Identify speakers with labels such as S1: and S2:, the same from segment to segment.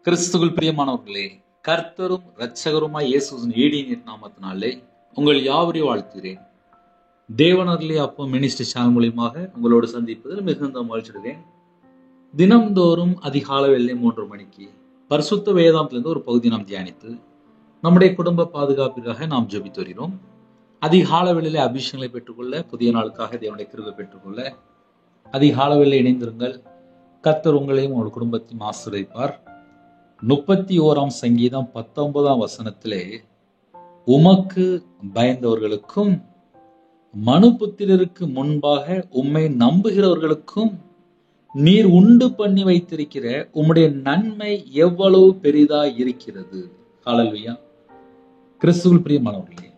S1: கிறிஸ்துவுக்குள் பிரியமானவர்களே, கர்த்தரும் இரட்சகருமாய் இயேசுவின் ஈடியின் நாமத்தினாலே உங்கள் யாவரையும் வாழ்த்துகிறேன். தேவனர்லி அப்போ மினிஸ்ட்ரி சேனல் மூலியமாக உங்களோடு சந்திப்பதில் மிகுந்த மகிழ்ச்சிடுகிறேன். தினம்தோறும் அதிகாலை வெள்ளை 3 மணிக்கு பரிசுத்த வேதாந்திலிருந்து ஒரு பகுதி நாம் தியானித்து நம்முடைய குடும்ப பாதுகாப்பிற்காக நாம் ஜெபித்து வருகிறோம். அதிகாலை வேளையிலே அபிஷேகங்களை பெற்றுக்கொள்ள, புதிய நாளுக்காக தேவனுடைய கிருபை பெற்றுக்கொள்ள அதிகாலை வேளையிலே இணைந்திருங்கள். கர்த்தர் உங்களையும் உங்கள் குடும்பத்தையும் ஆசீர்வதிப்பார். 31ஆம் சங்கீதம் 19ஆம் வசனத்திலே, உமக்கு பயந்தவர்களுக்கும் மனுபுத்திரருக்கு முன்பாக உம்மை நம்புகிறவர்களுக்கும் நீர் உண்டு பண்ணி வைத்திருக்கிற உம்முடைய நன்மை எவ்வளவு பெரிதா இருக்கிறது. ஹல்லேலூயா. கிறிஸ்துவுக்குள் பிரியமானவர்களே,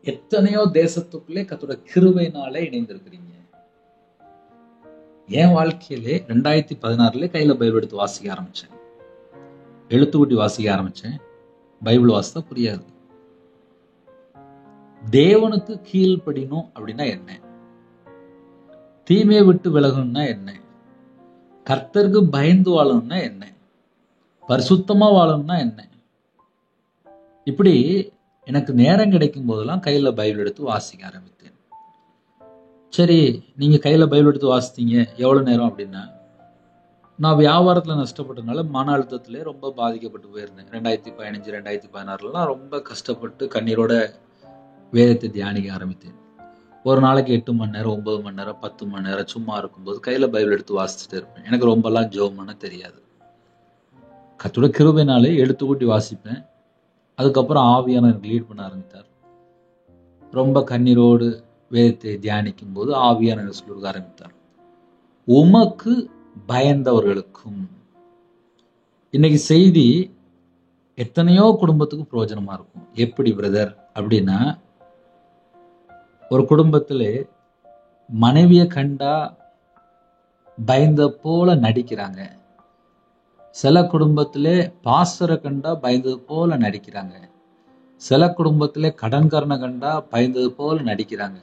S1: எத்தனையோ தேசத்துக்குள்ளே கர்த்தருடைய கிருபையினாலே இணைந்திருக்கிறீங்க. என் வாழ்க்கையிலே 2016 கையில பைபிள் எடுத்து வாசிக்க ஆரம்பிச்சேன். எழுத்துக்கூட்டி வாசிக்க ஆரம்பிச்சேன். பைபிள் வாசித்தா புரியாது. தேவனுக்கு கீழ்ப்படினும் அப்படின்னா என்ன, தீமையை விட்டு விலகணும்னா என்ன, கர்த்தருக்கு பயந்து வாழணும்னா என்ன, பரிசுத்தமா வாழணும்னா என்ன, இப்படி எனக்கு நேரம் கிடைக்கும் போதெல்லாம் கையில பைபிள் எடுத்து வாசிக்க ஆரம்பித்தேன். சரி, நீங்க கையில பைபிள் எடுத்து வாசித்தீங்க எவ்வளவு நேரம் அப்படின்னா, நான் வியாபாரத்துல நஷ்டப்பட்டதுனால மன அழுத்தத்திலே ரொம்ப பாதிக்கப்பட்டு போயிருந்தேன். 2015 2016 ரொம்ப கஷ்டப்பட்டு கண்ணீரோட வேதத்தை தியானிக்க ஆரம்பித்தேன். ஒரு நாளைக்கு 8 மணி நேரம் 9 மணி நேரம் 10 மணி நேரம் சும்மா இருக்கும்போது கையில பைபிள் எடுத்து வாசிச்சுட்டு இருப்பேன். எனக்கு ரொம்பலாம் ஜெபம் பண்ண தெரியாது. கர்த்தருடைய கிருபையினாலே எழுத்துக்கூட்டி வாசிப்பேன். அதுக்கப்புறம் ஆவியானவர் எனக்கு லீட் பண்ண ஆரம்பித்தார். ரொம்ப கண்ணீரோடு வேதத்தை தியானிக்கும் போது ஆவியானவர் சொல்ல ஆரம்பித்தார், உமக்கு பயந்தவர்களுக்கும். இன்னைக்கு செய்தி எத்தனையோ குடும்பத்துக்கு பிரயோஜனமா இருக்கும். எப்படி பிரதர் அப்படின்னா, ஒரு குடும்பத்திலே மனைவியை கண்டா பயந்த போல நடிக்கிறாங்க. சில குடும்பத்திலே பாஸ்டரை கண்டா பயந்தது போல நடிக்கிறாங்க. சில குடும்பத்திலே கடன்காரனை கண்டா பயந்தது போல நடிக்கிறாங்க.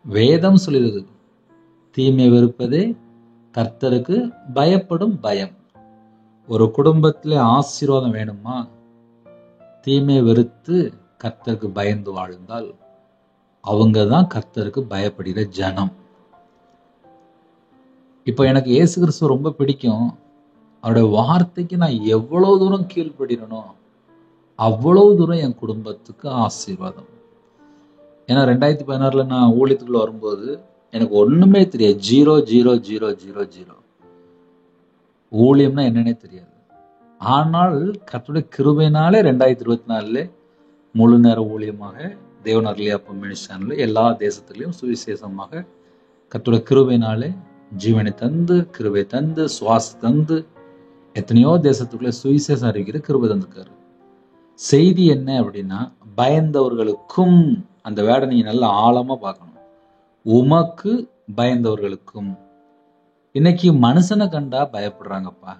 S1: வேதம் சொல்லுது, தீமை வெறுப்பதே கர்த்தருக்கு பயப்படும் பயம். ஒரு குடும்பத்திலே ஆசீர்வாதம் வேணுமா, தீமை வெறுத்து கர்த்தருக்கு பயந்து வாழ்ந்தால் அவங்க தான் கர்த்தருக்கு பயப்படுகிற ஜனம். இப்போ எனக்கு இயேசு கிறிஸ்துவ ரொம்ப பிடிக்கும். அவருடைய வார்த்தைக்கு நான் எவ்வளவு தூரம் கீழ்ப்படினோ அவ்வளவு தூரம் என் குடும்பத்துக்கு ஆசீர்வாதம். ஏன்னா 2016 நான் ஊழியத்துக்குள்ள வரும்போது எனக்கு ஒண்ணுமே தெரியாது. 0 ஊழியம்னா என்னன்னே தெரியாது. ஆனால் கர்த்தருடைய கிருபையினாலே 2024 முழு நேர ஊழியமாக தேவனர்லி அப்போ மினிஸ்ட்ரி எல்லா தேசத்திலையும் சுவிசேஷமாக கர்த்தருடைய கிருபையினாலே ஜீவனை தந்து, கிருபை தந்து, சுவாச தந்து, எத்தனையோ தேசத்துக்குள்ள சுவிசேஷம் அறிவிக்கிற கிருபை தந்துக்காரு. செய்தி என்ன அப்படின்னா, பயந்தவர்களுக்கும், அந்த வேடை நீங்க நல்லா ஆழமா பார்க்கணும். உமக்கு பயந்தவர்களுக்கும். இன்னைக்கு மனுஷனை கண்டா பயப்படுறாங்கப்பா.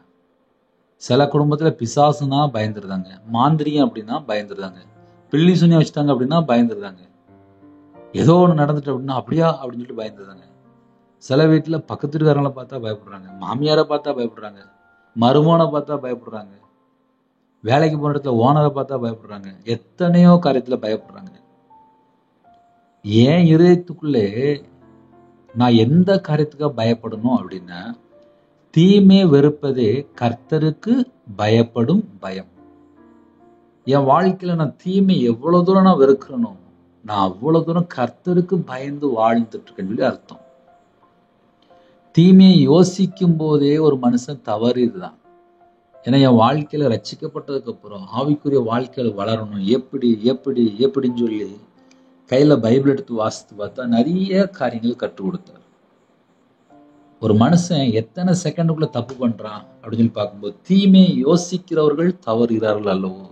S1: சில குடும்பத்துல பிசாசுனா பயந்துருந்தாங்க, மாந்திரிகம் அப்படின்னா பயந்துருந்தாங்க, பில்லி சுனியம் வச்சுட்டாங்க அப்படின்னா பயந்துருந்தாங்க, ஏதோ ஒண்ணு நடந்துட்டு அப்படின்னா அப்படியா அப்படின்னு சொல்லிட்டு பயந்துருந்தாங்க. சில வீட்டுல பக்கத்து வீட்டுக்காரங்களை பார்த்தா பயப்படுறாங்க, மாமியாரை பார்த்தா பயப்படுறாங்க, மருமகனை பார்த்தா பயப்படுறாங்க, வேலைக்கு போன இடத்துல ஓனரை பார்த்தா பயப்படுறாங்க, எத்தனையோ காரியத்துல பயப்படுறாங்க. ஏன் இதயத்துக்குள்ளே நான் எந்த காரியத்துக்காக பயப்படணும் அப்படின்னா, தீமை வெறுப்பதே கர்த்தருக்கு பயப்படும் பயம். என் வாழ்க்கையில நான் தீமை எவ்வளவு தூரம் நான் வெறுக்கிறனோ, நான் அவ்வளவு தூரம் கர்த்தருக்கு பயந்து வாழ்ந்துட்டு இருக்கேன்னு சொல்லி அர்த்தம். தீமையை யோசிக்கும் போதே ஒரு மனுஷன் தவறுதான். ஏன்னா என் வாழ்க்கையில ரட்சிக்கப்பட்டதுக்கு அப்புறம் ஆவிக்குரிய வாழ்க்கையில வளரணும், எப்படி எப்படி எப்படின்னு சொல்லி கையில பைபிள் எடுத்து வாசித்து பார்த்தா நிறைய காரியங்கள் கற்றுக் கொடுத்தார். ஒரு மனுஷன் எத்தனை செகண்டுக்குள்ள தப்பு பண்றான் அப்படின்னு சொல்லி பார்க்கும்போது, தீமையை யோசிக்கிறவர்கள் தவறுகிறார்கள் அல்லவோ.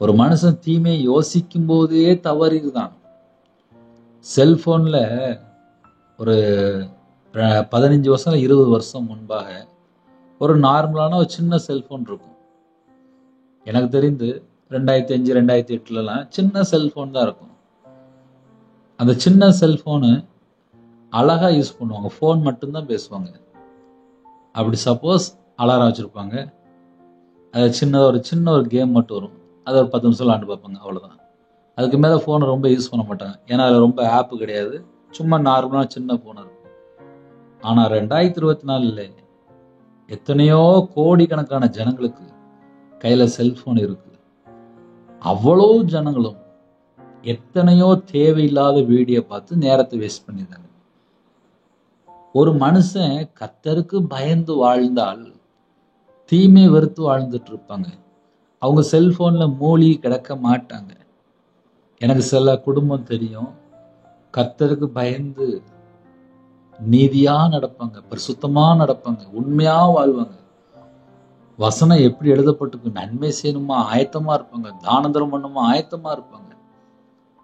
S1: ஒரு மனுஷன் தீமையை யோசிக்கும் போதே தவறுதான். செல்போன்ல ஒரு 15 வருஷம் 20 வருஷம் முன்பாக ஒரு நார்மலான ஒரு சின்ன செல்போன் இருக்கும். எனக்கு தெரிந்து 2005 2008 சின்ன செல்போன் தான் இருக்கும். அந்த சின்ன செல்போனு அழகா யூஸ் பண்ணுவாங்க, ஃபோன் மட்டும்தான் பேசுவாங்க. அப்படி சப்போஸ் அலாரம் வச்சுருப்பாங்க. அது சின்ன ஒரு கேம் மட்டும் வரும். அதை ஒரு 10 நிமிஷம் விளாண்டு பார்ப்பாங்க, அவ்வளோதான். அதுக்கு மேலே ஃபோனை ரொம்ப யூஸ் பண்ண மாட்டாங்க. ஏன்னா அதில் ரொம்ப ஆப்பு கிடையாது. சும்மா நார்மலாக சின்ன ஃபோன் இருக்கும். ஆனால் 2024 எத்தனையோ கோடிக்கணக்கான ஜனங்களுக்கு கையில் செல்ஃபோன் இருக்கு. அவ்வளோ ஜனங்களும் எத்தனையோ தேவையில்லாத வீடியோ பார்த்து நேரத்தை வேஸ்ட் பண்ணிடுறாங்க. ஒரு மனுஷன் கர்த்தருக்கு பயந்து வாழ்ந்தால் தீமை வெறுத்து வாழ்ந்துட்டு இருப்பாங்க. அவங்க செல்போன்ல மூழ்கி கிடக்க மாட்டாங்க. எனக்கு சில குடும்பம் தெரியும், கர்த்தருக்கு பயந்து நீதியா நடப்பாங்க, பரிசுத்தமா நடப்பாங்க, உண்மையா வாழ்வாங்க. வசனம் எப்படி எழுதப்பட்டிருக்கு, நன்மை செய்யணுமா ஆயத்தமா இருப்பாங்க, தானந்தரம் பண்ணுமா ஆயத்தமா இருப்பாங்க,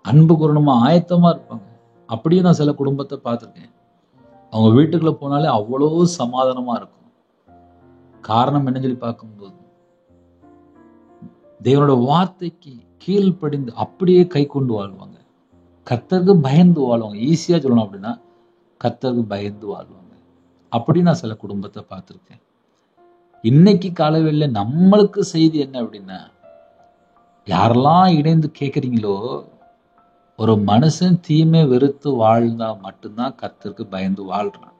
S1: அன்பு கூறணுமா ஆயத்தமா இருப்பாங்க. அப்படியே நான் சில குடும்பத்தை பார்த்துருக்கேன். அவங்க வீட்டுக்குள்ள போனாலே அவ்வளோ சமாதானமா இருக்கும். காரணம் என்ன சொல்லி பார்க்கும்போது, தேவனோட வார்த்தைக்கு கீழ்ப்படிந்து அப்படியே கை கொண்டு வாழ்வாங்க. கர்த்தருக்கு பயந்து வாழ்வாங்க. ஈஸியா சொல்லணும் அப்படின்னா, கர்த்தருக்கு பயந்து வாழ்வாங்க. அப்படி நான் சில குடும்பத்தை பார்த்துருக்கேன். இன்னைக்கு காலவெளியில நம்மளுக்கு செய்தி என்ன அப்படின்னா, யாரெல்லாம் இணைந்து கேட்குறீங்களோ, ஒரு மனுஷன் தீமை வெறுத்து வாழ்ந்தா மட்டும்தான் கர்த்தருக்கு பயந்து வாழ்றான்.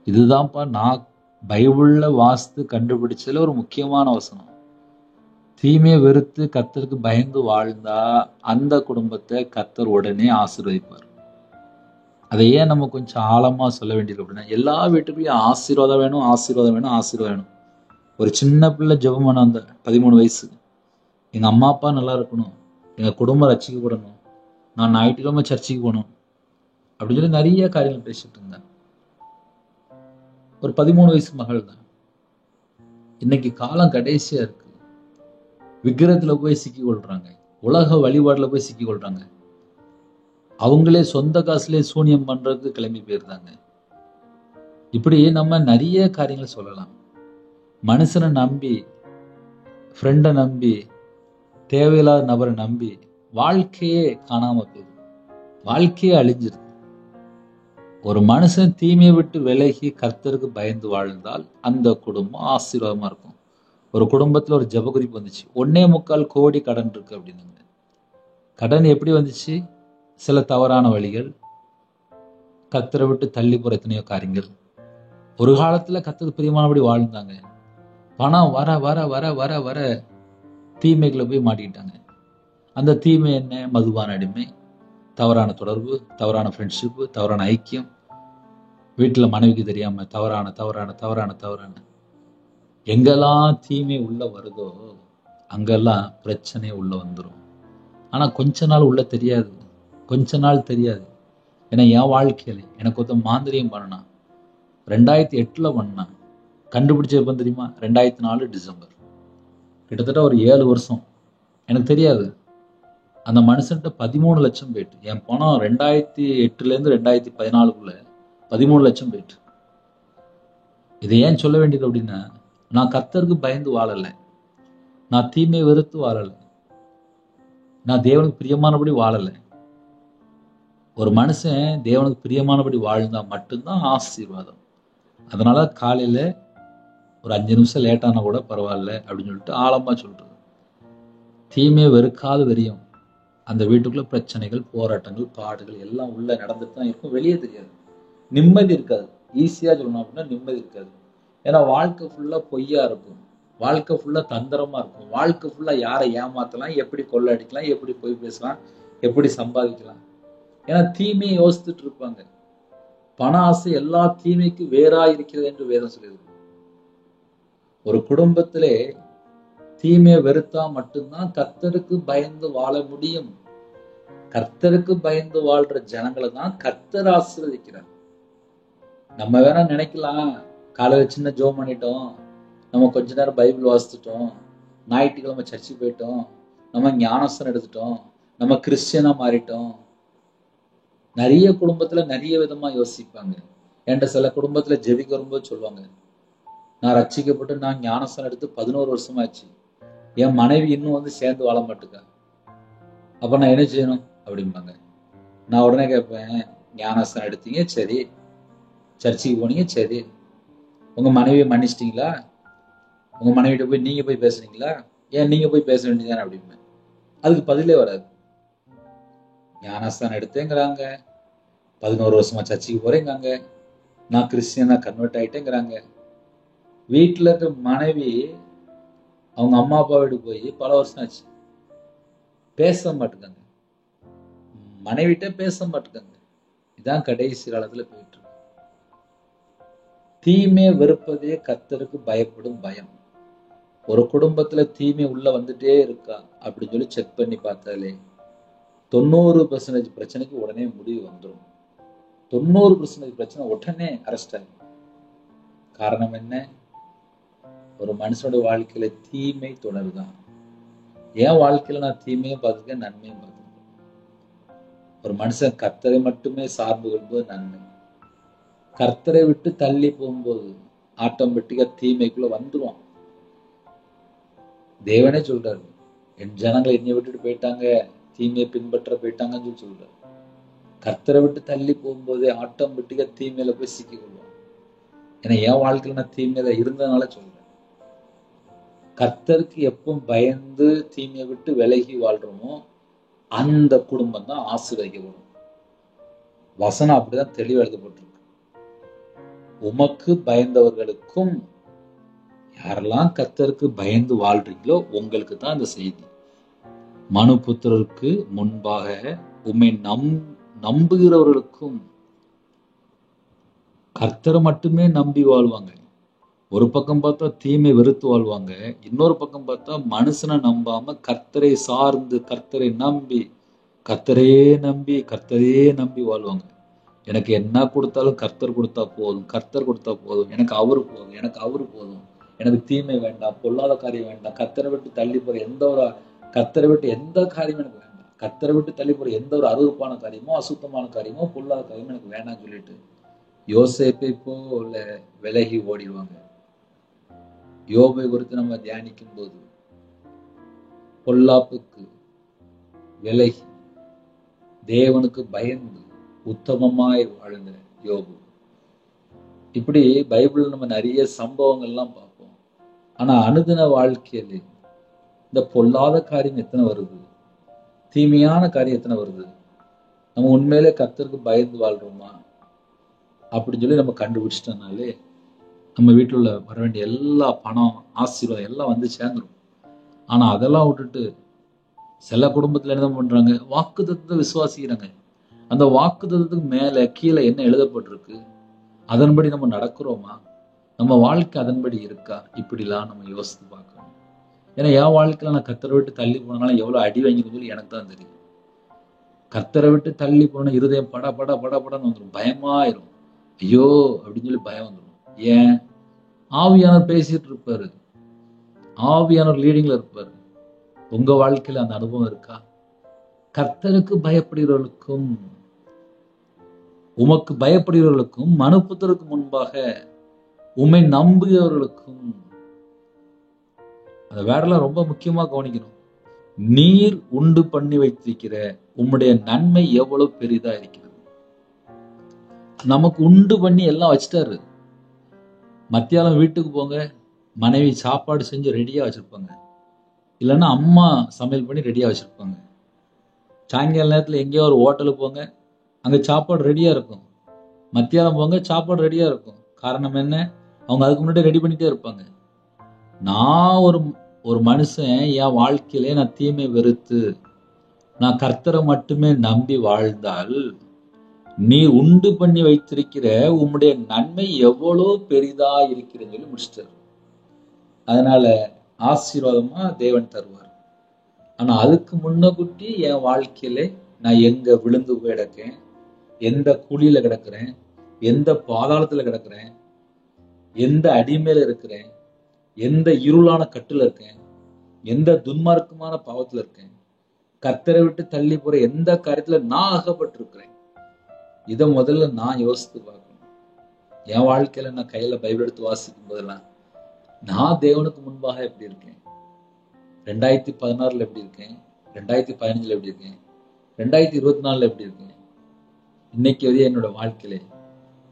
S1: இதுதான்ப்பா நான் பைபிள்ல வாசித்து கண்டுபிடிச்சதுல ஒரு முக்கியமான வசனம். தீமையை வெறுத்து கர்த்தருக்கு பயந்து வாழ்ந்தா அந்த குடும்பத்தை கர்த்தர் உடனே ஆசீர்வதிப்பார். அதை ஏன் நம்ம கொஞ்சம் ஆழமா சொல்ல வேண்டியது அப்படின்னா, எல்லா வீட்டுக்குள்ளேயும் ஆசீர்வாதம் வேணும், ஆசீர்வாதம் வேணும், ஆசீர்வாதம் வேணும். ஒரு சின்ன பிள்ளை ஜெபம் பண்ண அந்த 13 வயசு, எங்க அம்மா அப்பா நல்லா இருக்கணும், எங்க குடும்பம் ரட்சிக்கப்படணும், நான் ஞாயிற்றுக்கிழமை சர்ச்சுக்கு போகணும் அப்படின்னு சொல்லி நிறைய காரியங்கள் பேசிட்டு இருந்தேன். ஒரு 13 வயசு மகள் தான். இன்னைக்கு காலம் கடைசியா இருக்கு. விக்கிரத்துல போய் சிக்கி கொள்றாங்க, உலக வழிபாடுல போய் சிக்கி கொள்றாங்க. அவங்களே சொந்த காசுலேயே சூனியம் பண்றதுக்கு கிளம்பி போயிருந்தாங்க. இப்படி நம்ம நிறைய காரியங்கள் சொல்லலாம். மனுஷனை நம்பி, ஃப்ரெண்டை நம்பி, தேவையில்லாத நபரை நம்பி வாழ்க்கையே காணாம போயிடும், வாழ்க்கையே அழிஞ்சிருது. ஒரு மனுஷன் தீமையை விட்டு விலகி கர்த்தருக்கு பயந்து வாழ்ந்தால் அந்த குடும்பம் ஆசீர்வாதமா இருக்கும். ஒரு குடும்பத்துல ஒரு ஜெப குறிப்பு வந்துச்சு, 1.25 கோடி கடன் இருக்கு அப்படின்னாங்க. கடன் எப்படி வந்துச்சு? சில தவறான வழிகள், கர்த்தரை விட்டு தள்ளி போற எத்தனையோ காரியங்கள். ஒரு காலத்துல கர்த்தருக்கு பிரியமானபடி வாழ்ந்தாங்க. பணம் வர வர வர வர வர தீமைகளை போய் மாட்டிக்கிட்டாங்க. அந்த தீமை என்ன? மதுபான அடிமை, தவறான தொடர்பு, தவறான ஃப்ரெண்ட்ஷிப்பு, தவறான ஐக்கியம், வீட்டுல மனைவிக்கு தெரியாம தவறான தவறான தவறான தவறான எங்கெல்லாம் தீமை உள்ள வருதோ அங்கெல்லாம் பிரச்சனை உள்ள வந்துடும். ஆனா கொஞ்ச நாள் உள்ள தெரியாது, கொஞ்ச நாள் தெரியாது. ஏன்னா என் வாழ்க்கையில எனக்கு ஒருத்தன் மாந்திரியம் பண்ணான். 2008 பண்ணான். கண்டுபிடிச்சது தெரியுமா? 2004 டிசம்பர். கிட்டத்தட்ட ஒரு 7 வருஷம். எனக்கு தெரியாது. அந்த மனுஷன்ட்ட 13 லட்சம் போயிட்டு, என் பணம் 2008 2014 13 லட்சம் போயிட்டு. இதை ஏன் சொல்ல வேண்டியது அப்படின்னா, நான் கர்த்தருக்கு பயந்து வாழலை, நான் தீமையை வெறுத்து வாழலை, நான் தேவனுக்கு பிரியமானபடி வாழலை. ஒரு மனுஷன் தேவனுக்கு பிரியமானபடி வாழ்ந்தா மட்டும்தான் ஆசீர்வாதம். அதனால காலையில ஒரு 5 நிமிஷம் லேட்டானா கூட பரவாயில்ல அப்படின்னு சொல்லிட்டு ஆழமா சொல்றது. தீமையை வெறுக்காத வெறியும் அந்த வீட்டுக்குள்ள பிரச்சனைகள், போராட்டங்கள், பாடுகள் எல்லாம் உள்ள நடந்துட்டு தான் இருக்கும், வெளியே தெரியாது. நிம்மதி இருக்காது. ஈஸியா சொல்லணும் அப்படின்னா நிம்மதி இருக்காது. ஏன்னா வாழ்க்கை ஃபுல்லா பொய்யா இருக்கும், வாழ்க்கை ஃபுல்லா தந்திரமா இருக்கும், வாழ்க்கை ஃபுல்லா யாரை ஏமாத்தலாம், எப்படி கொள்ளடிக்கலாம், எப்படி பொய் பேசலாம், எப்படி சம்பாதிக்கலாம். ஏன்னா தீமையை யோசித்துட்டு இருப்பாங்க. பண ஆசை எல்லா தீமைக்கு வேறா இருக்கிறது என்று வேதம் சொல்லுது. ஒரு குடும்பத்திலே தீமையை வெறுத்தா மட்டும்தான் கர்த்தருக்கு பயந்து வாழ முடியும். கர்த்தருக்கு பயந்து வாழ்ற ஜனங்களை தான் கர்த்தர் ஆசீர்வதிக்கிறார். நம்ம வேணா நினைக்கலாம், காலையில சின்ன ஜெபம் பண்ணிட்டோம், நம்ம கொஞ்ச நேரம் பைபிள் வாசித்துட்டோம், ஞாயிற்றுக்கிழமை சர்ச்சுக்கு போயிட்டோம், நம்ம ஞானஸ்தானம் எடுத்துட்டோம், நம்ம கிறிஸ்டியனா மாறிட்டோம். நிறைய குடும்பத்துல நிறைய விதமா யோசிப்பாங்க. என்கிட்ட சில குடும்பத்துல ஜெபிக்க வரும்போது சொல்லுவாங்க, நான் ரட்சிக்கப்பட்டு நான் ஞானஸ்தானம் எடுத்து 11 வருஷமாச்சு, என் மனைவி இன்னும் சேர்ந்து வாழ மாட்டுக்கா, அப்ப நான் என்ன செய்யணும் அப்படிம்பாங்க. நான் உடனே கேட்பேன், ஞானஸ்தானம் எடுத்தீங்க சரி, சர்ச்சுக்கு போனீங்க சரி, உங்க மனைவியை மன்னிச்சிட்டீங்களா? உங்க மனைவிட்ட போய் நீங்க போய் பேசுறீங்களா, ஏன் நீங்க போய் பேச வேண்டியதானே அப்படின்னு. அதுக்கு பதிலே வராது. ஞானஸ்தானம் எடுத்தேங்கிறாங்க, 11 வருஷமா சர்ச்சுக்கு போறேங்கிறாங்க, நான் கிறிஸ்டியனா கன்வெர்ட் ஆயிட்டேங்கிறாங்க. வீட்டுல இருக்க மனைவி அவங்க அம்மா அப்பா வீடு போய் பல வருஷம் ஆச்சு, பேச மாட்டேங்காங்க, மனைவிட்ட பேச மாட்டேங்காங்க. இதான் கடைசி காலத்துல போயிட்டு இருக்கு. தீமையை வெறுப்பதே கர்த்தருக்கு பயப்படும் பயம். ஒரு குடும்பத்துல தீமை உள்ள வந்துட்டே இருக்கா அப்படின்னு சொல்லி செக் பண்ணி பார்த்தாலே 90% பிரச்சனைக்கு உடனே முடிவு வந்துடும். 90% பிரச்சனை உடனே அரெஸ்ட் ஆகும். காரணம் என்ன? ஒரு மனுஷனுடைய வாழ்க்கையில தீமை தொடருதான். என் வாழ்க்கையில நான் தீமையும் பார்த்துருக்கேன், நன்மையும் பார்த்துருக்கேன். ஒரு மனுஷன் கர்த்தரை மட்டுமே சார்ந்து கொள்வது நன்மை. கர்த்தரை விட்டு தள்ளி போகும்போது ஆட்டோமேட்டிக்கா தீமைக்குள்ள வந்துருவான். தேவனே சொல்றாரு, என் ஜனங்களை என்னை விட்டுட்டு போயிட்டாங்க, தீமையை பின்பற்ற போயிட்டாங்கன்னு சொல்லி சொல்றாரு. கர்த்தரை விட்டு தள்ளி போகும்போதே ஆட்டோமேட்டிக்கா தீமையில போய் சிக்கி கொள்வான். ஏன்னா என் வாழ்க்கையில நான் தீமையில இருந்ததுனால சொல்றேன். கர்த்தருக்கு எப்பவும் பயந்து தீமையை விட்டு விலகி வாழ்றோமோ அந்த குடும்பம் தான் ஆசீர்வதிக்கப்படும். வசனம் அப்படிதான் தெளிவா எழுதப்பட்டிருக்கு. உமக்கு பயந்தவர்களுக்கும், யாரெல்லாம் கர்த்தருக்கு பயந்து வாழ்றீங்களோ உங்களுக்கு தான் இந்த செய்தி. மனுபுத்திரருக்கு முன்பாக உம்மை நம்புகிறவர்களுக்கும். கர்த்தரை மட்டுமே நம்பி வாழ்வாங்க. ஒரு பக்கம் பார்த்தா தீமை வெறுத்து வாழ்வாங்க, இன்னொரு பக்கம் பார்த்தா மனுஷனை நம்பாம கர்த்தரை சார்ந்து கர்த்தரை நம்பி கர்த்தரையே நம்பி வாழ்வாங்க. எனக்கு என்ன கொடுத்தாலும் கர்த்தர் கொடுத்தா போதும், கர்த்தர் கொடுத்தா போதும், எனக்கு அவரு போதும், எனக்கு அவரு போதும், எனக்கு தீமை வேண்டாம், பொல்லாத காரியம் வேண்டாம், கர்த்தரை விட்டு தள்ளி போற கர்த்தரை விட்டு எந்த காரியம் எனக்கு வேண்டாம், கர்த்தரை விட்டு தள்ளி போற எந்த ஒரு அருவருப்பான காரியமோ அசுத்தமான காரியமோ பொல்லாத காரியமோ எனக்கு வேண்டாம்னு சொல்லிட்டு யோசேப்பை போல விலகி ஓடிடுவாங்க. யோபை குறித்து நம்ம தியானிக்கும் போது பொல்லாப்புக்கு விலகி தேவனுக்கு பயந்து உத்தமமாய் வாழ்ந்த யோபு. இப்படி பைபிள் நம்ம நிறைய சம்பவங்கள்லாம் பார்ப்போம். ஆனா அனுதின வாழ்க்கையில இந்த பொல்லாத காரியம் எத்தனை வருது, தீமையான காரியம் எத்தனை வருது, நம்ம உண்மையிலே கர்த்தருக்கு பயந்து வாழ்றோமா அப்படின்னு சொல்லி நம்ம கண்டுபிடிச்சிட்டோம்னாலே நம்ம வீட்டில் உள்ள வர வேண்டிய எல்லா பணம் ஆசீர்வாதம் எல்லாம் வந்து சேர்ந்துடும். ஆனா அதெல்லாம் விட்டுட்டு சில குடும்பத்துல என்ன பண்றாங்க, வாக்குத்தத்தத்தை விசுவாசிக்கிறாங்க. அந்த வாக்குத்தத்தத்துக்கு மேல கீழே என்ன எழுதப்பட்டிருக்கு அதன்படி நம்ம நடக்கிறோமா, நம்ம வாழ்க்கை அதன்படி இருக்கா, இப்படிலாம் நம்ம யோசித்து பார்க்கணும். ஏன்னா என் வாழ்க்கையில நான் கர்த்தரை விட்டு தள்ளி போனனால எவ்வளவு அடி வாங்கினு சொல்லி எனக்கு தான் தெரியும். கர்த்தரை விட்டு தள்ளி போன இருதயம் பட பட பட படன்னு வந்துடும், பயமாயிரும். ஐயோ அப்படின்னு சொல்லி பயம் வந்துடும். ஏன்? ஆவியானவர் பேசிட்டு இருப்பாரு, ஆவியானவர் லீடிங்ல இருப்பாரு. உங்க வாழ்க்கையில அந்த அனுபவம் இருக்கா? கர்த்தருக்கு பயப்படுகிறவர்களுக்கும் உமக்கு பயப்படுகிறவர்களுக்கும் மனுபுத்திரருக்கு முன்பாக உம்மை நம்புகிறவர்களுக்கும். அந்த வேடெல்லாம் ரொம்ப முக்கியமா கவனிக்கணும். நீர் உண்டு பண்ணி வைத்திருக்கிற உம்முடைய நன்மை எவ்வளவு பெரிதா இருக்கிறது. நமக்கு உண்டு பண்ணி எல்லாம் வச்சுட்டாரு. மத்தியானம் வீட்டுக்கு போங்க, மனைவி சாப்பாடு செஞ்சு ரெடியா வச்சிருப்பாங்க, இல்லைன்னா அம்மா சமையல் பண்ணி ரெடியா வச்சிருப்பாங்க. சாயங்கால நேரத்துல எங்கேயோ ஒரு ஹோட்டலுக்கு போங்க, அங்க சாப்பாடு ரெடியா இருக்கும். மத்தியானம் போங்க, சாப்பாடு ரெடியா இருக்கும். காரணம் என்ன? அவங்க அதுக்கு முன்னாடி ரெடி பண்ணிட்டே இருப்பாங்க. நான் ஒரு மனுஷன் என் வாழ்க்கையிலே நான் தீமை வெறுத்து நான் கர்த்தரை மட்டுமே நம்பி வாழ்ந்தால் நீ உண்டு பண்ணி வைத்திருக்கிற உம்முடைய நன்மை எவ்வளோ பெரிதா இருக்கிறதுன்னு சொல்லி முடிச்சிட்டாரு. அதனால ஆசீர்வாதமா தேவன் தருவார். ஆனா அதுக்கு முன்னகுட்டி என் வாழ்க்கையில நான் எங்க விழுந்து போய் கிடக்கேன், எந்த குழியில கிடக்குறேன், எந்த பாதாளத்துல கிடக்குறேன், எந்த அடிமையில இருக்கிறேன், எந்த இருளான கட்டுல இருக்கேன், எந்த துன்மார்க்கமான பாவத்துல இருக்கேன், கர்த்தரை விட்டு தள்ளி போற எந்த காரியத்துல நான் அகப்பட்டிருக்கிறேன், இதை முதல்ல நான் யோசித்து பார்க்கணும். என் வாழ்க்கையில நான் கையில பைபிள் எடுத்து வாசிக்கும் போதெல்லாம் நான் தேவனுக்கு முன்பாக எப்படி இருக்கேன், 2016 எப்படி இருக்கேன், 2015 எப்படி இருக்கேன், 2024 எப்படி இருக்கேன், இன்னைக்கு வரையும் என்னோட வாழ்க்கையில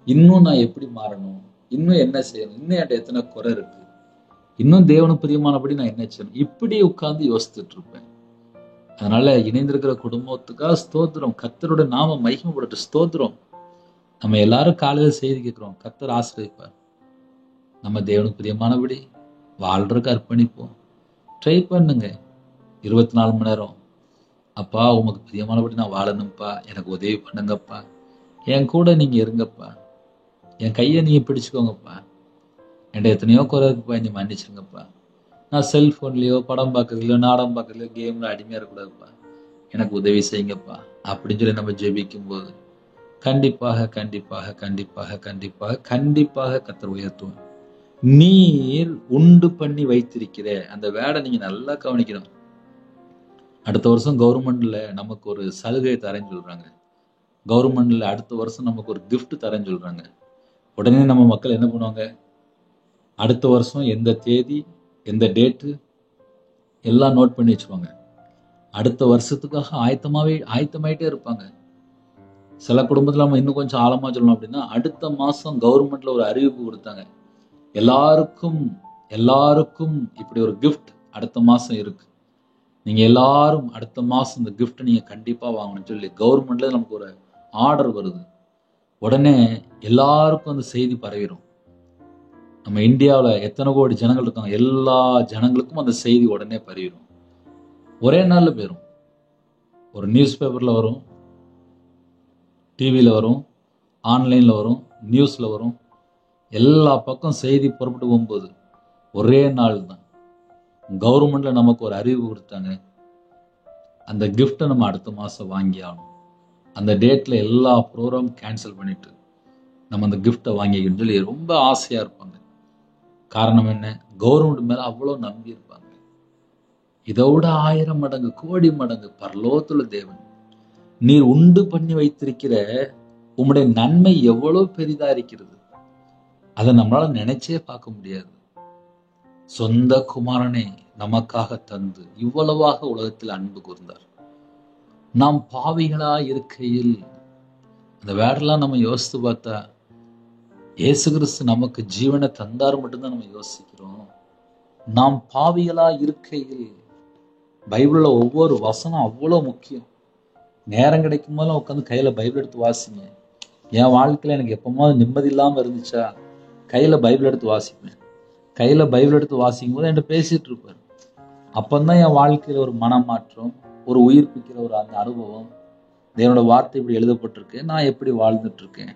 S1: இன்னும் நான் எப்படி மாறணும், இன்னும் என்ன செய்யணும், இன்னும் என்கிட்ட எத்தனை குறை இருக்கு, இன்னும் தேவனுக்கு பிரியமானபடி நான் என்ன செய்யணும், இப்படி உட்கார்ந்து யோசித்துட்டு இருப்பேன். அதனால இணைந்திருக்கிற குடும்பத்துக்காக ஸ்தோத்திரம். கர்த்தரோட நாம மகிமைப்படட்டு. ஸ்தோத்திரம். நம்ம எல்லாரும் காலையில செய்தி கேட்கிறோம். கர்த்தர் ஆசீர்வதிப்பார். நம்ம தேவனுக்கு பிரியமானபடி வாழ்றதுக்கு அர்ப்பணிப்போம். ட்ரை பண்ணுங்க. 24 மணி நேரம், அப்பா உமக்கு பிரியமானபடி நான் வாழணும்ப்பா, எனக்கு உதவி பண்ணுங்கப்பா, என் கூட நீங்க இருங்கப்பா, என் கையை நீங்க பிடிச்சுக்கோங்கப்பா, என்கிட்ட எத்தனையோ குறை இருக்குப்பா, நீ மன்னிச்சிருங்கப்பா, நான் செல்போன்லயோ படம் பார்க்கறதுலையோ நாடகம் பார்க்கறதுலையோ கேம்ல அடிமையா இருக்கக்கூடாதுப்பா, எனக்கு உதவி செய்யுங்கப்பா அப்படின்னு சொல்லி நம்ம ஜெபிக்கும் போது கண்டிப்பாக கண்டிப்பாக கண்டிப்பாக கண்டிப்பாக கண்டிப்பாக கர்த்தர் உயர்த்துவார். நீர் உண்டு பண்ணி வைத்திருக்கிற அந்த வேலை நீங்க நல்லா கவனிக்கணும். அடுத்த வருஷம் கவர்மெண்ட்ல நமக்கு ஒரு சலுகை தரேன்னு சொல்றாங்க. கவர்மெண்ட்ல அடுத்த வருஷம் நமக்கு ஒரு gift தரேன்னு சொல்றாங்க. உடனே நம்ம மக்கள் என்ன பண்ணுவாங்க, அடுத்த வருஷம் எந்த தேதி எந்த டேட்டு எல்லாம் நோட் பண்ணி வச்சுப்பாங்க. அடுத்த வருஷத்துக்காக ஆயத்தமாயிட்டே இருப்பாங்க. சில குடும்பத்துல நம்ம இன்னும் கொஞ்சம் ஆழமா சொல்லணும் அப்படின்னா, அடுத்த மாசம் கவர்மெண்ட்ல ஒரு அறிவிப்பு கொடுத்தாங்க, எல்லாருக்கும் இப்படி ஒரு gift அடுத்த மாசம் இருக்கு, நீங்க எல்லாரும் அடுத்த மாசம் இந்த gift நீங்க கண்டிப்பா வாங்கணும்னு சொல்லி கவர்மெண்ட்ல நமக்கு ஒரு ஆர்டர் வருது. உடனே எல்லாருக்கும் அந்த செய்தி பரவிடும். நம்ம இந்தியாவில் எத்தனை கோடி ஜனங்கள் இருக்காங்க, எல்லா ஜனங்களுக்கும் அந்த செய்தி உடனே பரவிடும். ஒரே நாள்ல போயிடும். ஒரு நியூஸ் பேப்பர்ல வரும், டிவியில வரும், ஆன்லைன்ல வரும், நியூஸ்ல வரும், எல்லா பக்கம் செய்தி புறப்பட்டு போகும்போது ஒரே நாள் தான் கவர்மெண்ட்ல நமக்கு ஒரு அறிவு கொடுத்தாங்க, அந்த கிஃப்டை நம்ம அடுத்த மாசம் வாங்கி ஆகணும், அந்த டேட்ல எல்லா ப்ரோக்ராம் கேன்சல் பண்ணிட்டு நம்ம அந்த கிஃப்டை வாங்கிக்கணும்னு சொல்லி ரொம்ப ஆசையா இருப்பாங்க. காரணம் என்ன, கவர்மெண்ட் மேல அவ்வளவு நம்பி இருப்பாங்க. இதோட 1000 மடங்கு கோடி மடங்கு பரலோகத்துல தேவன் நீர் உண்டு பண்ணி வைத்திருக்கிற உம்முடைய நன்மை எவ்வளவு பெரிதா இருக்கிறது, அதை நம்மளால நினைச்சே பார்க்க முடியாது. சொந்த குமாரனை நமக்காக தந்து இவ்வளவாக உலகத்தில் அன்பு கூர்ந்தார். நாம் பாவிகளா இருக்கையில், அந்த வேடெல்லாம் நம்ம யோசித்து பார்த்தா இயேசு கிறிஸ்து நமக்கு ஜீவனை தந்தார் மட்டும்தான் நம்ம யோசிக்கிறோம். நாம் பாவிகளா இருக்கையில், பைபிள்ல ஒவ்வொரு வசனம் அவ்வளவு முக்கியம். நேரம் கிடைக்கும் போது உட்காந்து கையில பைபிள் எடுத்து வாசிங்க. என் வாழ்க்கையில எனக்கு எப்பமாவது நிம்மதி இல்லாம இருந்துச்சா, கையில பைபிள் எடுத்து வாசிப்பேன். கையில பைபிள் எடுத்து வாசிக்கும் போது என்கிட்ட பேசிட்டு இருப்பாரு. அப்பந்தான் என் வாழ்க்கையில ஒரு மனமாற்றம், ஒரு உயிர்ப்பிக்கிற ஒரு அந்த அனுபவம், தேவனோட வார்த்தை இப்படி எழுதப்பட்டிருக்கு, நான் எப்படி வாழ்ந்துட்டு இருக்கேன்.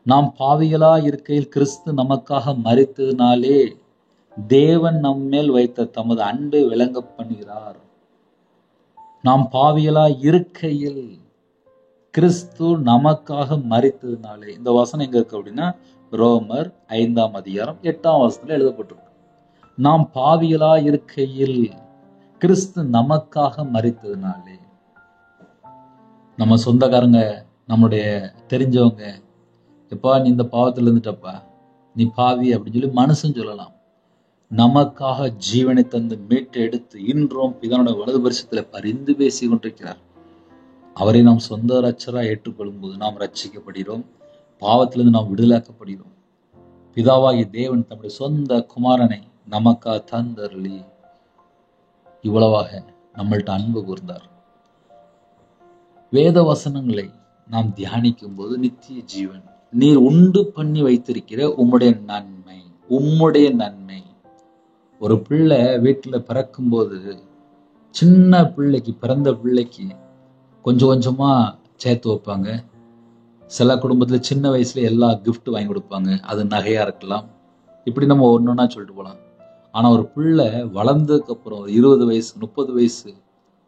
S1: நாம் பாவிகளா இருக்கையில் கிறிஸ்து நமக்காக மரித்ததினாலே தேவன் நம்மேல் வைத்த தமது அன்பை விளங்க பண்ணுகிறார். நாம் பாவிகளா இருக்கையில் கிறிஸ்து நமக்காக மரித்ததினாலே. இந்த வசனம் எங்க இருக்கு அப்படின்னா, ரோமர் 5ஆம் அதிகாரம் 8ஆம் வசனத்துல எழுதப்பட்டிருக்கு. நாம் பாவிகளா இருக்கையில் கிறிஸ்து நமக்காக மரித்ததினாலே. நம்ம சொந்தக்காரங்க, நம்முடைய தெரிஞ்சவங்க, எப்பா நீ இந்த பாவத்துல இருந்துட்டப்பா, நீ பாவி அப்படின்னு சொல்லி மனுஷன் சொல்லலாம். நமக்காக ஜீவனை தந்து மீட்டு எடுத்து இன்றும் பிதானோட வலது பரிசத்துல பரிந்து பேசி கொண்டிருக்கிறார். அவரை நாம் சொந்த ரட்சரா ஏற்றுக்கொள்ளும் போது நாம் ரட்சிக்கப்படுகிறோம், பாவத்திலிருந்து நாம் விடுதலாக்கப்படுகிறோம். பிதாவாகிய தேவன் தம்முடைய சொந்த குமாரனை நமக்காக தந்தருளி இவ்வளவாக நம்மள்ட்ட அன்பு கூர்ந்தார். வேத வசனங்களை நாம் தியானிக்கும் போது நித்திய ஜீவன், நீர் உண்டு பண்ணி வைத்திருக்கிற உம்முடைய நன்மை. ஒரு பிள்ளை வீட்டுல பிறக்கும் போது, சின்ன பிள்ளைக்கு, பிறந்த பிள்ளைக்கு கொஞ்சம் கொஞ்சமா சேர்த்து வைப்பாங்க. சில குடும்பத்துல சின்ன வயசுல எல்லா கிஃப்ட் வாங்கி கொடுப்பாங்க, அது நகையா இருக்கலாம், இப்படி நம்ம ஒன்னொன்னா சொல்லிட்டு போலாம். ஆனா ஒரு பிள்ளை வளர்ந்ததுக்கு அப்புறம் 20 வயசு 30 வயசு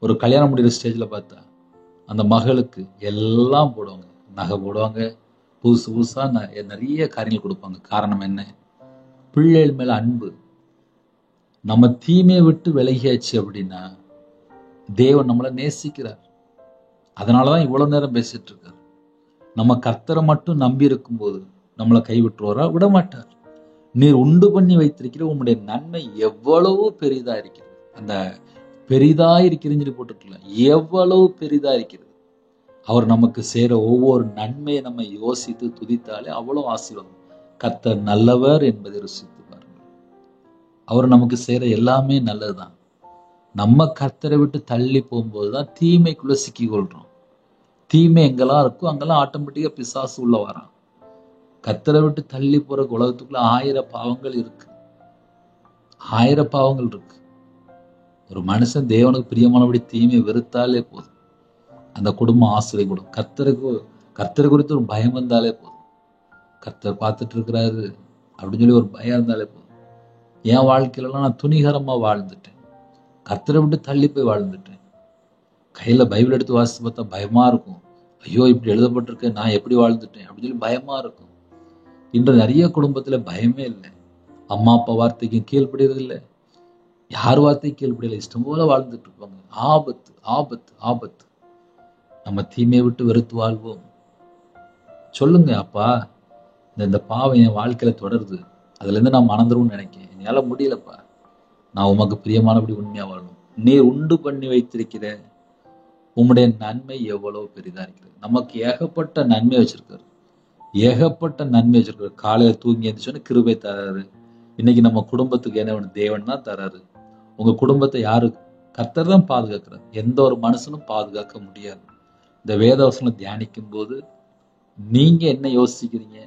S1: ஒரு கல்யாணம் முடிகிற ஸ்டேஜ்ல பார்த்தா அந்த மகளுக்கு எல்லாம் போடுவாங்க, நகை போடுவாங்க, புதுசா நிறைய காரியங்கள் கொடுப்பாங்க. காரணம் என்ன, பிள்ளைகள் மேல அன்பு. நம்ம தீமையை விட்டு விலகியாச்சு அப்படின்னா தேவன் நம்மளை நேசிக்கிறார். அதனாலதான் இவ்வளவு நேரம் பேசிட்டு இருக்காரு. நம்ம கர்த்தரை மட்டும் நம்பி இருக்கும் போது நம்மளை கைவிட்டுருவாரா? விட மாட்டார். நீர் உண்டு பண்ணி வைத்திருக்கிற உம்முடைய நன்மை எவ்வளவு பெரிதா இருக்கிறது. அந்த பெரிதா இருக்கிறது போட்டுருக்கல, எவ்வளவு பெரிதா இருக்கிறது. அவர் நமக்கு சேர ஒவ்வொரு நன்மையை நம்ம யோசித்து துதித்தாலே அவ்வளவு ஆசீர்வாதம். கர்த்தர் நல்லவர் என்பதை ருசித்து பாருங்கள். அவர் நமக்கு செய்யற எல்லாமே நல்லதுதான். நம்ம கர்த்தரை விட்டு தள்ளி போகும்போதுதான் தீமைக்குள்ள சிக்கி கொள்றோம். தீமை எங்கெல்லாம் இருக்கோ அங்கெல்லாம் ஆட்டோமேட்டிக்கா பிசாசு உள்ள வரான். கர்த்தரை விட்டு தள்ளி போற உலகத்துக்குள்ள 1000 பாவங்கள் இருக்கு. 1000 பாவங்கள் இருக்கு. ஒரு மனுஷன் தேவனுக்கு பிரியமானபடி தீமையை வெறுத்தாலே போதும், அந்த குடும்பம் ஆசீர்வதிக்கப்படும். கர்த்தரை குறித்து ஒரு பயம் வந்தாலே போதும், கர்த்தர் பார்த்துட்டு இருக்கிறாரு அப்படின்னு சொல்லி ஒரு பயம் இருந்தாலே போதும். என் வாழ்க்கையிலலாம் நான் துணிகரமா வாழ்ந்துட்டேன். கர்த்தரை விட்டு தள்ளி போய் வாழ்ந்துட்டேன். கையில பைபிள் எடுத்து வாசித்து பார்த்தா பயமா இருக்கும். ஐயோ இப்படி எழுதப்பட்டிருக்க, நான் எப்படி வாழ்ந்துட்டேன் அப்படின்னு சொல்லி பயமா இருக்கும். இன்று நிறைய குடும்பத்துல பயமே இல்லை. அம்மா அப்பா வார்த்தைக்கு கீழ்ப்படுறது இல்லை, யார் வார்த்தையும் கீழ்ப்படியல, இஷ்டம் போல வாழ்ந்துட்டு இருப்பாங்க. ஆபத்து ஆபத்து ஆபத்து. நம்ம தீமையை விட்டு வெறுத்து வாழ்வோம். சொல்லுங்க, அப்பா இந்த பாவம் என் வாழ்க்கையில தொடருது, அதுல இருந்து நான் மறந்துரும்னு நினைக்கிறேன், என்னால முடியலப்பா, நான் உமக்கு பிரியமானபடி உண்மையா வாழணும். நீர் உண்டு பண்ணி வைத்திருக்கிற உம்முடைய நன்மை எவ்வளவு பெரிதா இருக்குது. நமக்கு ஏகப்பட்ட நன்மை வச்சிருக்காரு, ஏகப்பட்ட நன்மை வச்சிருக்காரு. காலையில தூங்கி எழுந்துச்சோன்னு கிருபை தராரு. இன்னைக்கு நம்ம குடும்பத்துக்கு என்ன தேவன் தான் தராரு. உங்க குடும்பத்தை யாரு? கர்த்தர் தான் பாதுகாக்கிறார். எந்த ஒரு மனுஷனும் பாதுகாக்க முடியாது. இந்த வேதவசனம் தியானிக்கும் போது நீங்க என்ன யோசிக்கிறீங்க?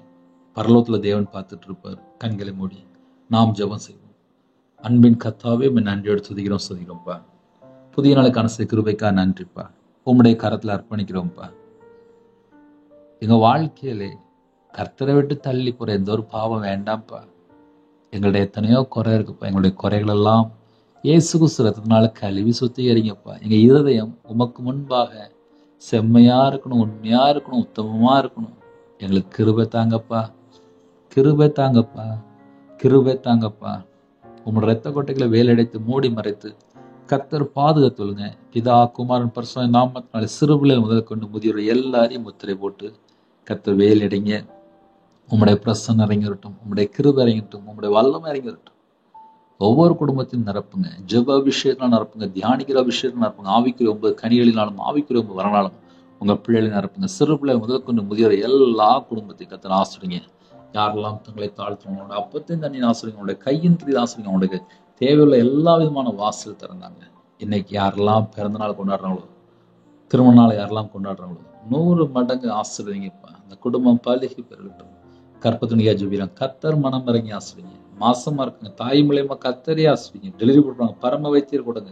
S1: பரலோகத்துல தேவன் பார்த்துட்டு இருப்பார். கண்களை மூடி நாம் ஜெபம் செய்வோம். அன்பின் கர்த்தாவே, நன்றியோடு துதிக்கிறோம்ப்பா. புதிய நாளுக்கான கிருபைக்காக நன்றிப்பா. உம்முடைய கரத்துல அர்ப்பணிக்கிறோம்ப்பா. எங்க வாழ்க்கையிலே கர்த்தரை விட்டு தள்ளி போற எந்த ஒரு பாவம் வேண்டாம்ப்பா. எங்களுடைய எத்தனையோ குறை இருக்குப்பா. எங்களுடைய குறைகள் எல்லாம் இயேசு கிறிஸ்து ரத்தத்தினால கழுவி சுத்திகரிங்கப்பா. எங்க இருதயம் உமக்கு முன்பாக செம்மையா இருக்கணும், உண்மையா இருக்கணும், உத்தமமா இருக்கணும். எங்களுக்கு கிருபை தாங்கப்பா, கிருபை தாங்கப்பா, கிருபை தாங்கப்பா. உங்களோட ரத்த கொட்டைகளை வேலடைத்து மூடி மறைத்து கர்த்தர் பாதுகாத்துள்ளுங்க. பிதா குமாரன் பரிசுத்த நாமத்தினால சிறுபிள்ளைகள் முதல் கொண்டு முதியோர் எல்லாரையும் முத்திரை போட்டு கர்த்தர் வேலடைங்க. உம்முடைய பிரசன்னம் இறங்கிரட்டும், உம்முடைய கிருபை இறங்கட்டும், உம்முடைய வல்லமை இறங்கிரட்டும். ஒவ்வொரு குடும்பத்தையும் நிரப்புங்க. ஜெப அபிஷேகம் நிரப்புங்க, தியானிக்கிற அபிஷேகம் நிரப்புங்க. ஆவிக்குரிய 9 கனிகளினாலும் ஆவிக்குரிய 9 வரனாலும் உங்க பிள்ளைகளை நிரப்புங்க. சிறு பிள்ளைகள் முதல் கொண்டு முதியோர் எல்லா குடும்பத்தையும் கர்த்தர் ஆசிரிங்க. யாரெல்லாம் தங்களை தாழ்த்துவங்களோட அப்பத்தையும் தண்ணி ஆசிரிங்க, உங்களுடைய கையின் கிரி ஆசிரிங்க. அவங்களுக்கு தேவையுள்ள எல்லா விதமான வாசல் திறந்தாங்க. இன்னைக்கு யாரெல்லாம் பிறந்த நாள் கொண்டாடுறாங்களோ, திருமண நாள் யாரெல்லாம் கொண்டாடுறாங்களோ 100 மடங்கு ஆசிரியங்கப்பா. அந்த குடும்பம் பழுகி பெருகட்டும். கற்பத்துணியா ஜெபிக்கிறோம். கர்த்தர் மனம் இறங்கி ஆசிரிங்க. மாசமா இருக்குங்க, தாய் மூலியமா கர்த்தரே ஆசிரிங்க. டெலிவரி கொடுப்பாங்க, பரம வைத்தியர் கொடுங்க.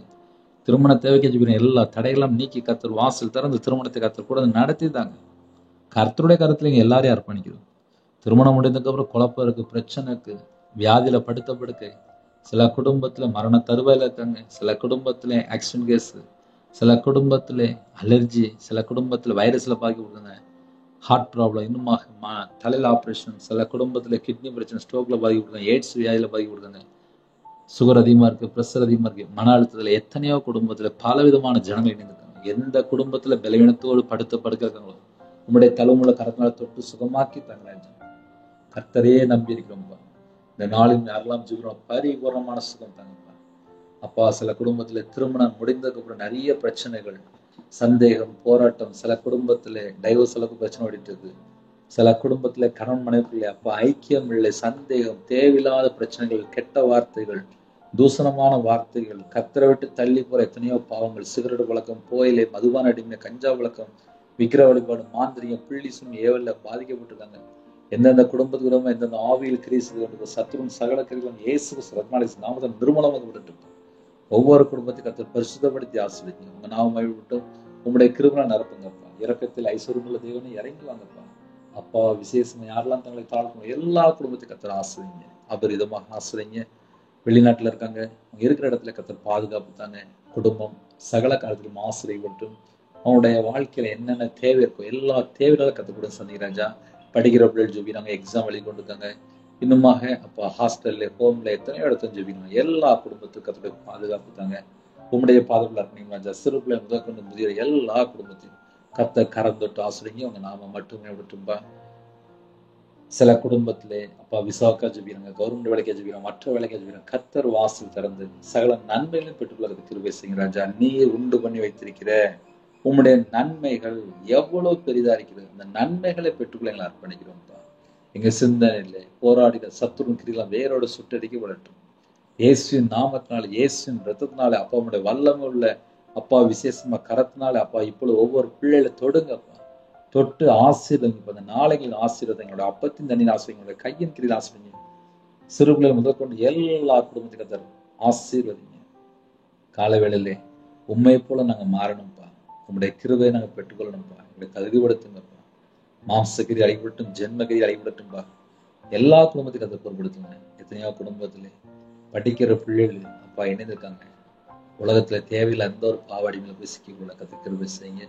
S1: திருமண தேவைக்கு ஜெபிக்கிறோம். எல்லா தடைகளும் நீக்கி கர்த்தர் வாசல் திறந்து திருமணத்தை கர்த்தர் கூட நடத்தி தாங்க. கர்த்தருடைய கருத்துல இங்க எல்லாரையும் அர்ப்பணிக்கிறோம். திருமணம் முடிந்ததுக்கு அப்புறம் குழப்பம் இருக்கு, பிரச்சனை இருக்கு, வியாதியில படுத்த சில குடும்பத்துல மரண தருவாயில இருக்காங்க, சில குடும்பத்துல ஆக்சிடென்ட் கேஸ், சில குடும்பத்துல அலர்ஜி, சில குடும்பத்துல வைரஸ்ல பாக்கி கொடுக்குங்க, ஹார்ட் ப்ராப்ளம், இன்னும் தலையில ஆப்ரேஷன், சில குடும்பத்துல கிட்னி பிரச்சனை, ஸ்ட்ரோக்ல பாக்கி கொடுக்குங்க, எய்ட்ஸ் வியாதியில பாக்கி கொடுக்குங்க, சுகர் அதிகமா இருக்கு, பிரஷர் அதிகமா இருக்கு, மன அழுத்தத்துல எத்தனையோ குடும்பத்துல பல விதமான ஜனங்கள் இணைந்திருக்காங்க. எந்த குடும்பத்துல பலவீனத்தோடு படுக்க இருக்காங்களோ உங்களுடைய தலைமுறை கரத்தினால தொட்டு சுகமாக்கி தங்களேன். கர்த்தரையே நம்பி இருக்கிறோம்ப்பா. இந்த நாளில் யாரெல்லாம் ஜீவிக்கிறோம் பரிபூர்ணமான சுகம் தாங்கப்பா. அப்பா, சில குடும்பத்துல திருமணம் முடிந்ததுக்கு அப்புறம் நிறைய பிரச்சனைகள், சந்தேகம், போராட்டம், சில குடும்பத்துல டைவர்ஸ் அளவுக்கு பிரச்சனை ஓடிட்டு இருக்கு, சில குடும்பத்துல கணவன் மனைவிக்குள்ள அப்பா ஐக்கியம் இல்லை, சந்தேகம், தேவையில்லாத பிரச்சனைகள், கெட்ட வார்த்தைகள், தூசணமான வார்த்தைகள், கர்த்தரை விட்டு தள்ளி போற எத்தனையோ பாவங்கள், சிகரெட் பழக்கம், புகையிலை, மதுபான அடிமை, கஞ்சா பழக்கம், விக்கிர வழிபாடு, மாந்திரியம், பிள்ளிசும் ஏவல்ல பாதிக்கப்பட்டிருக்காங்க. எந்தெந்த குடும்பத்துக்கு விதமா எந்தெந்த ஆவியில் கிரீசு சத்துருன் சகல கிரிகளும் இயேசு நாமத்தை நிர்மூலமாக விட்டுட்டு ஒவ்வொரு குடும்பத்தையும் கர்த்தர் பரிசுத்தப்படுத்தி ஆசிரியங்க. உங்க நாம விட்டும் உங்களுடைய கிருபை நிரப்புங்கப்பா. இரக்கத்தில் ஐஸ்வர்யமுள்ள தேவனை இறங்கி வாங்கப்பா. அப்பா, விசேஷமா யாரெல்லாம் தங்களை தாழ்க்கணும் எல்லா குடும்பத்தையும் கர்த்தர் ஆசிரியங்க, அபரிதமாக ஆசிரியங்க. வெளிநாட்டுல இருக்காங்க, அவங்க இருக்கிற இடத்துல கர்த்தர் பாதுகாப்பு தாங்க. குடும்பம் சகல காலத்திலும் ஆசிரியப்பட்டும் அவனுடைய வாழ்க்கையில என்னென்ன தேவை இருக்கோ எல்லா தேவைகளும் கற்றுக் கூட சந்திராஜா. படிக்கிற பிள்ளைகள் ஜெபிக்கிறாங்க, எக்ஸாம் எழுதி கொண்டிருக்காங்க. இன்னுமாக அப்பா ஹாஸ்டல்ல, ஹோம்ல எத்தனையோ இடத்துல ஜெபிக்கிறாங்க. எல்லா குடும்பத்துக்கும் கர்த்தருடைய பாதுகாப்பு தாங்க. உம்முடைய பாதுகாப்புல இருக்கீங்க ராஜா. சிறு பிள்ளை முதல் கொண்டு முதிய எல்லா குடும்பத்தையும் கர்த்தர் கரம் தொட்டு ஆசிரியங்க. உங்க நாம மட்டுமே விட்டும்பா. சில குடும்பத்திலே அப்பா விசாக்கா ஜெபிக்கிறாங்க, கவர்மெண்ட் வேலைக்கா ஜெபிக்கிறாங்க, மற்ற வேலைக்கா ஜெபிக்கிறாங்க. கர்த்தர் வாசல் திறந்து சகல நன்மைகளையும் பெற்றுக்கொள்றதுக்கு கிருபை செய்யுங்க ராஜா. நீர் உண்டு பண்ணி வைத்திருக்கிற உம்முடைய நன்மைகள் எவ்வளவு பெரிதா இருக்கிறது. அந்த நன்மைகளை பெற்றுக்கொள்ள எங்களை அர்ப்பணிக்கிறோம்ப்பா. எங்க சிந்தனையில போராடின சத்துருன் கிரிலாம் வேரோட சுட்டடிக்கப்படட்டும். இயேசுவின் நாமத்தினால, இயேசுவின் ரத்தத்தினால அப்பா உங்களுடைய வல்லமை உள்ள அப்பா விசேஷமா கரத்தினால அப்பா இப்பொழுது ஒவ்வொரு பிள்ளைகளை தொடுங்க அப்பா. தொட்டு ஆசீர்வதிங்க. அந்த நாளைகள் ஆசீர்வதிங்க. எங்களுடைய அப்பத்தின் தண்ணீர் ஆசீர்வதிங்க. எங்களுடைய கையின் கீழ் ஆசீர்வதிங்க. சிறு பிள்ளைகள் முதற்கொண்டு எல்லா குடும்பத்துக்கும் தரும் ஆசீர்வதிங்க. காலை வேளையிலே உண்மையை போல நாங்க மாறணும்ப்பா. உங்களுடைய கிருபையை நாங்க பெற்றுக்கொள்ளணும்ப்பா. எங்களை தகுதிப்படுத்துங்கப்பா. மாம்சகிரி அழிபடட்டும், ஜென்மகிரி அழிபடட்டும்பா. எல்லா குடும்பத்துக்கும் அதை பொருட்படுத்துங்க. எத்தனையோ குடும்பத்திலே படிக்கிற பிள்ளைகள் அப்பா இணைந்திருக்காங்க. உலகத்துல தேவையில்லை எந்த ஒரு பாவாடிகளை போய் சிக்கிக்கொள்ள கத்துக்கிற செய்யுங்க.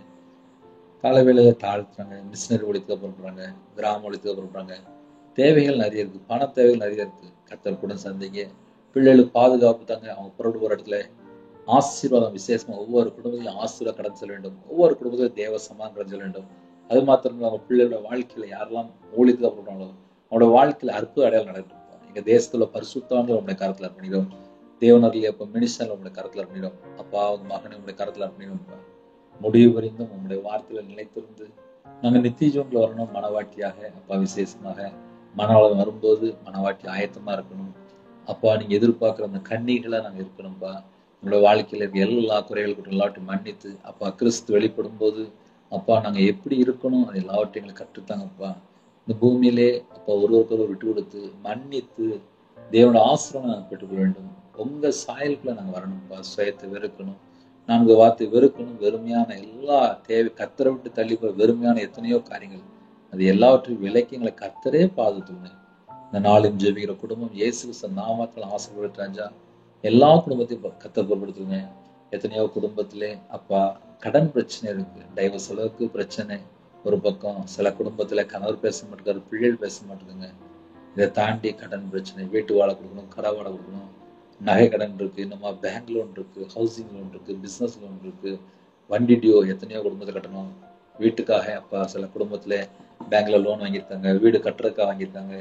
S1: காலை வேளையில தாழ்த்துறாங்க, மிஷினரி ஒழித்துக்க பொறுப்புறாங்க, கிராம ஒழித்துக்க பொறுப்புறாங்க. தேவைகள் நிறைய இருக்கு, பண தேவைகள் நிறைய இருக்கு. கர்த்தர் கூட சந்தைங்க. பிள்ளைகளுக்கு பாதுகாப்பு தாங்க. அவங்க புறப்பட்டு போற இடத்துல ஆசீர்வாதம் விசேஷமா ஒவ்வொரு குடும்பத்திலும் ஆசீர்வாதம் கடந்து செல்ல வேண்டும். ஒவ்வொரு குடும்பத்திலும் தேவ சமாதானம் கடந்து செல்ல வேண்டும். அது மாத்திரம் அவங்க பிள்ளைகளோட வாழ்க்கையில யாரெல்லாம் ஊழியத்துக்கு போடுறாங்களோ அவங்களோட வாழ்க்கையில அற்புத அடையாளம் நடக்கும். எங்க தேசத்துல பரிசுத்தவான்கள் உங்களுடைய கரத்துல அர்ப்பணிக்கிறோம். தேவனர்கள் அப்ப மினிஸ்டர் உங்களுடைய கரத்துல அர்ப்பணிக்கிறோம். அப்பா அவங்க மகனை உங்களுடைய கரத்துல அர்ப்பணிக்கிறோம். முடிவு வரைந்தும் உங்களுடைய வார்த்தையில நிலைத்திருந்து நாங்க நித்திய ஜீவன்ல வரணும். மனவாட்டியாக அப்பா விசேஷமாக மனவளம் வரும்போது மனவாட்டி ஆயத்தமா இருக்கணும். அப்பா நீங்க எதிர்பார்க்கிற அந்த கண்ணீர்களை நாங்க இருக்கணும்பா. உங்களோட வாழ்க்கையில இருக்க எல்லா குறைகளுக்கும் எல்லாவற்றையும் மன்னித்து அப்பா கிறிஸ்து வெளிப்படும் போது அப்பா நாங்க எப்படி இருக்கணும் அது எல்லாவற்றையும் எங்களுக்கு கற்றுத்தாங்கப்பா. இந்த பூமியிலே அப்பா ஒருவருக்கொருவர் விட்டு கொடுத்து மன்னித்து தேவனோட ஆசீர்வாதம் நாங்கள் பெற்றுக்கொள்ள வேண்டும். உங்க சாயலுக்குள்ள நாங்க வரணும்ப்பா. சுயத்தை வெறுக்கணும், நான்கு வார்த்தை வெறுக்கணும். வெறுமையான எல்லா தேவை கத்தரை விட்டு தள்ளி போய் வெறுமையான எத்தனையோ காரியங்கள் அது எல்லாவற்றையும் விலைக்கு எங்களை கத்தரே பாதுகாத்துங்க. இந்த நாளும் ஜெபிக்கிற குடும்பம் இயேசு நாமத்தில் ஆசீர்வதித்து ராஜா எல்லா குடும்பத்தையும் கத்தர் பொருட்படுத்துங்க. எத்தனையோ குடும்பத்திலே அப்பா கடன் பிரச்சனை இருக்கு, டைவர்ஸ் அளவுக்கு பிரச்சனை ஒரு பக்கம். சில குடும்பத்துல கணவர் பேச மாட்டேங்காரு, பிள்ளைகள் பேச மாட்டேங்குங்க. இதை தாண்டி கடன் பிரச்சனை, வீட்டு வாழை கொடுக்கணும், கடை வாழை கொடுக்கணும், நகை கடன் இருக்கு, இன்னுமா பேங்க் லோன் இருக்கு, ஹவுசிங் லோன் இருக்கு, பிசினஸ் லோன் இருக்கு, வண்டி டியூ எத்தனையோ குடும்பத்தை கட்டணும். வீட்டுக்காக அப்பா சில குடும்பத்துல பேங்க்ல லோன் வாங்கியிருக்காங்க, வீடு கட்டுறதுக்காக வாங்கியிருக்காங்க,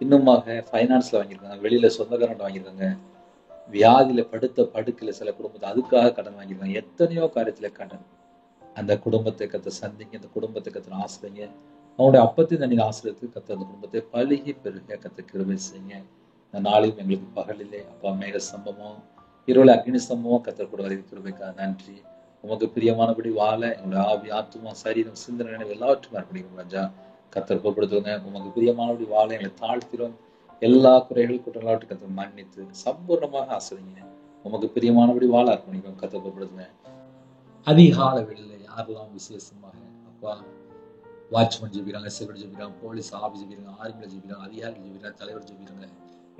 S1: இன்னுமாக ஃபைனான்ஸ்ல வாங்கியிருக்காங்க, வெளியில சொந்தக்காரன் வாங்கியிருக்காங்க, வியாதியில படுத்த படுக்கையில சில குடும்பத்தை அதுக்காக கடன் வாங்கியிருக்காங்க. எத்தனையோ காரியத்துல கடன். அந்த குடும்பத்தை கத்த சந்திங்க, அந்த குடும்பத்தை கத்த ஆசிரியங்க. அவனுடைய அப்பத்தின் தண்ணீர் ஆசிரியத்துக்கு கத்த அந்த குடும்பத்தை பழுகி பெருக கத்த கிருபை செய்யுங்க. இந்த நாளையும் எங்களுக்கு பகலிலே அப்பா மேக சம்பவம் இரவுல அக்னி சம்பவம் கத்த கூட வரை கிருபைக்காக நன்றி. உமக்கு பிரியமானபடி வாழ எங்களுடைய ஆவி ஆத்துமா சரீரம் சிந்தனை நினைவு எல்லாவற்றும் அர்ப்பணிக்கும் ராஜா. கத்தர் பொறுப்படுத்துவங்க. உமக்கு பிரியமானபடி வாழ எங்களை தாழ்த்திடும். எல்லா குறைகள் குற்றங்களாவற்றை கத்த மன்னித்து சம்பூர்ணமாக ஆசிரியங்க. உமக்கு பிரியமானபடி வாழ அர்ப்பணிக்கும். கத்தர் பொறுப்படுத்துங்க. அதிகால வெளியில யாரெல்லாம் விசேஷமாக அப்பா வாட்ச்மேன் ஜெபிக்கிறாங்க, செக்யூரிட்டி ஜெபிக்கிறாங்க, போலீஸ் ஆஃபீஸ் ஜெபிக்கிறாங்க, ஆர்மில ஜெபிக்கிறாங்க, அதிகாரிகள் ஜெபிக்கிறாங்க, தலைவர் ஜெபிக்கிறாங்க.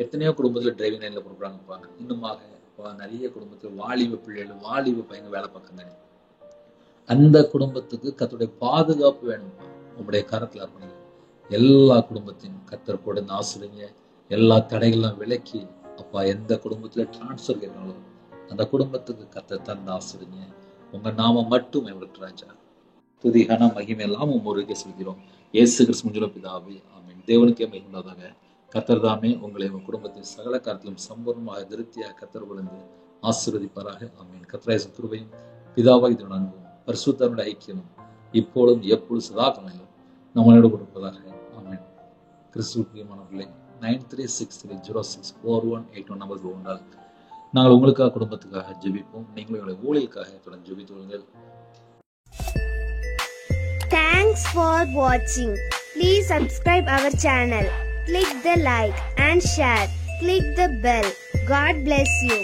S1: எத்தனையோ குடும்பத்துல டிரைவிங் லைன்ல கொடுக்குறாங்கப்பா. இன்னுமாக நிறைய குடும்பத்துல வாலிப பிள்ளைகள் வாலிப பையங்க வேலை பார்க்குங்க. அந்த குடும்பத்துக்கு கர்த்தருடைய பாதுகாப்பு வேணும்ப்பா. உங்களுடைய கரத்துல அர்ப்பணிங்க. எல்லா குடும்பத்தையும் கர்த்தர் கூட ஆசிரியங்க. எல்லா தடைகள்லாம் விலக்கி அப்பா எந்த குடும்பத்துல டிரான்ஸ்பர் கேட்கறாங்களோ அந்த குடும்பத்துக்கு கர்த்தர் தந்து ஆசிரியங்க. உங்க நாம மட்டும் எங்களுக்கு ராஜா துதிகான மகிமை எல்லாம் முருகே சொல்கிறோம். இயேசு கிறிஸ்து முன்னில பிதாவே ஆமென். தேவனுக்கே மகிமையாக கர்த்தர் தாமே உங்களை உங்க குடும்பத்தின் சகல காரியத்திலும் சம்பூர்ணமாக திருப்தியாக கர்த்தர் கொண்டு ஆசீர்வதிப்பாராக ஆமென். கர்த்தராகிய கிருபையும் பிதாவாகிய தேவனுடைய அன்பும் பரிசுத்தருடைய ஐக்கியமும் இப்பொழுதும் எப்பொழுதும் சதா காலங்களிலும் நம்மளோடு கொடுப்பதாக ஆமென். கிறிஸ்துவுக்கு பிரியமானவர்களே 9363064181 நம்பர் கொண்டால் நாங்கள் உங்களுக்காக குடும்பத்துக்காக ஜெபிப்போம். நீங்களும் எங்களுடைய ஊழியருக்காக தொடர்ந்து ஜெபித்து வருங்கள்.
S2: Thanks for watching. Please subscribe our channel. Click the like and share. Click the bell. God bless you.